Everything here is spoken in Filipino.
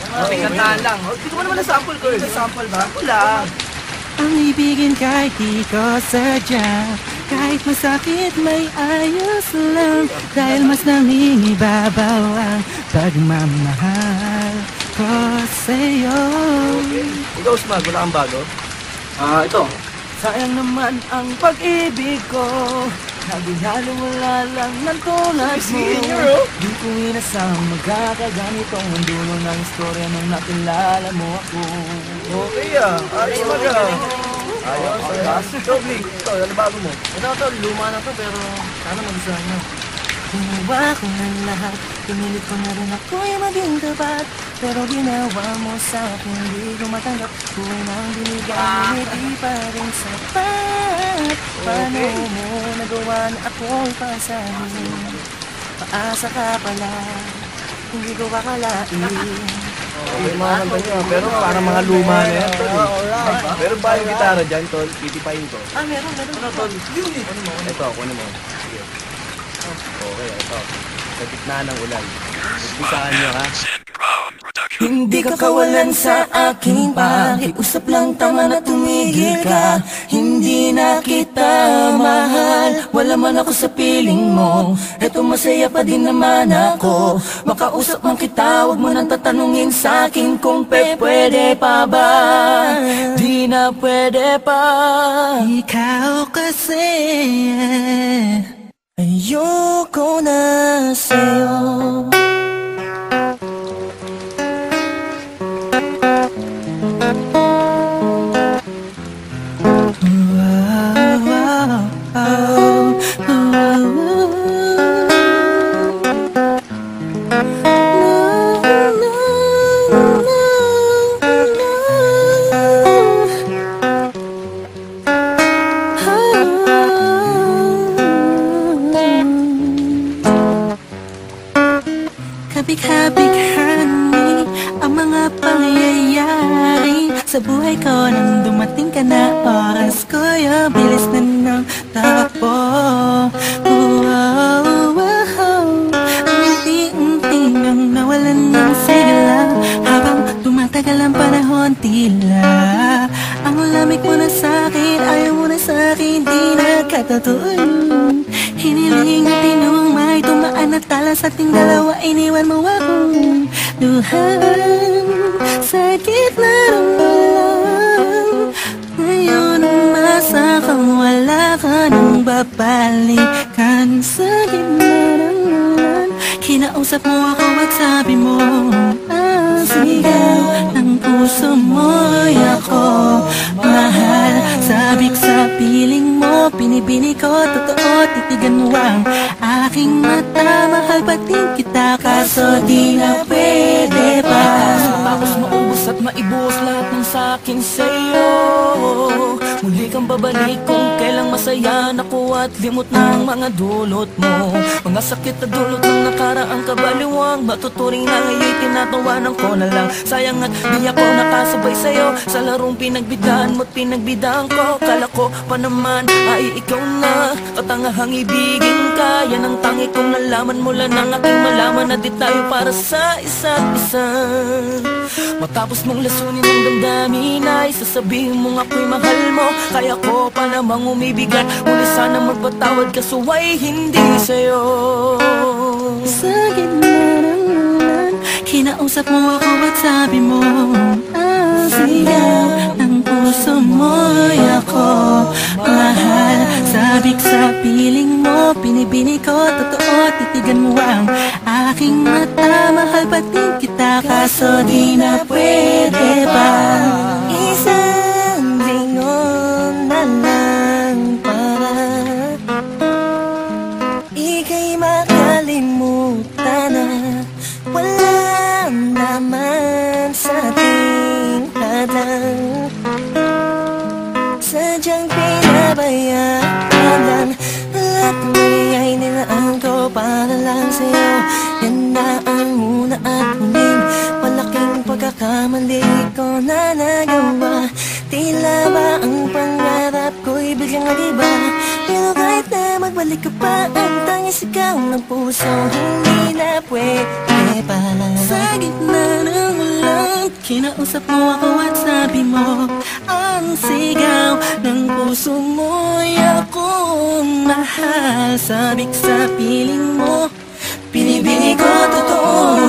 May kantahan lang. Hindi ko naman na-sample ko. Sample ba? Wala. Ang ibigin kahit di ko sadya, kahit masakit may ayos lang, dahil mas nangingibabaw ang pagmamahal ko sa'yo. Ikaw, Smag, wala kang bago? Ito. Sayang naman ang pag-ibig ko, nagihalo wala lang ng tulad mo. Di ko inasang magkakaganitong ang dulo ng istorya nung nakilala mo ako. Okay ayos Smag Ayos. Dobly, ito, ano bago mo? Ito, luma na to pero sana magustuhan nyo. Ginawa ko ng lahat, pinilit ko na rin ako'y maging tapat, pero ginawa mo sa akin, hindi ko matanggap. Kung ang binigay, hindi pa rin sapat. Paano mo nagawa na ako'y pasahin? Paasa ka pala, hindi ko akalain. Okay, mga kanta nyo, pero parang mga luma na yan, tol. Pero ba yung gitara dyan, tol? Titipayin ko. Meron. Ano, tol? Ito, kunin mo. Sige. Okay, ito. Sa gitna ng ulan. Umpisaan nyo, ha? Hindi ka kawalan sa aking pakiusap lang, tama na tumigil ka. Hindi na kita mahal, wala man ako sa piling mo. Eto masaya pa din naman ako, makausap man kita, wag mo nang tatanungin sa akin kung pwede pa ba. Di na pwede pa. Ikaw kasi ayoko na sa'yo. Kabig-habighani ang mga pangyayari sa buhay ko nang dumating ka na. Oras ko yung bilis na ng takbo. Ang unti-unti nang nawalan ng sigla, habang tumatagal ang panahon tila ang lamig mo na sa'kin, ayaw mo na sa'kin, di nakatatuon. Hiniling at tinong may tumaan at tala sa ating dalawa, iniwan mo akong luhan sa gitna ng ulan. Ngayon umasa kang wala ka nang babalikan sa gitna ng ulan. Kinausap mo ako at sabi mo ang sigaw ng puso mo'y ako mahal. Sabik sa piling mo, pinibini ko, totoo, titigan mo ang aking mata. Mahal pa din kita, kaso di na pwede pa. Tapos maubos at maibuhos lahat ng sakin sa'yo. Muli kang babalik kung kailang masaya naku at limot ng mga dulot mo. Mga sakit na dulot ng nakaraang kabaliwang, matuturing na ngayon tinatawanan ko na lang. Sayang at di ako nakasabay sa'yo sa larong pinagbidaan mo't pinagbidaan ko. Kala ko pa naman ay ikaw na katangahang ibigin ka. Yan ang tangi kong nalaman mula nang aking malaman na di tayo para sa isa't isa. Matapos mong lasunin ang damdamin ay sasabihin mong ako'y mahal mo. Kaya ko pa namang umibigat, muli sana magpatawad kaso ay hindi sa'yo. Sa gitna ng ulan, kinausap mo ako at sabi mo ang sigaw ng puso mo'y ako mahal. Sabik sa piling mo, pinibini ko, totoo, titigan mo ang aking mata. Mahal pa din kita, kaso di na pwede pa. Isang lingon na lang para ika'y makalimutan na wala naman sa ating hadang. Sadyang pinabayaan lang lahat ng bigay nilaan ko para lang sa'yo. Gandaan muna at huling malaking pagkakamali ko na nagawa. Tila ba ang pangarap ko'y biglang nag-iba? Pero kahit na magbalik ka pa, ang tangis ikaw ng puso, hindi na pwede pa. Sa gitna ng ulan, Kinausap mo ako at sabi mo ang sigaw ng puso mo'y akong mahal. Sabik sa piling mo, pinibili ko totoo.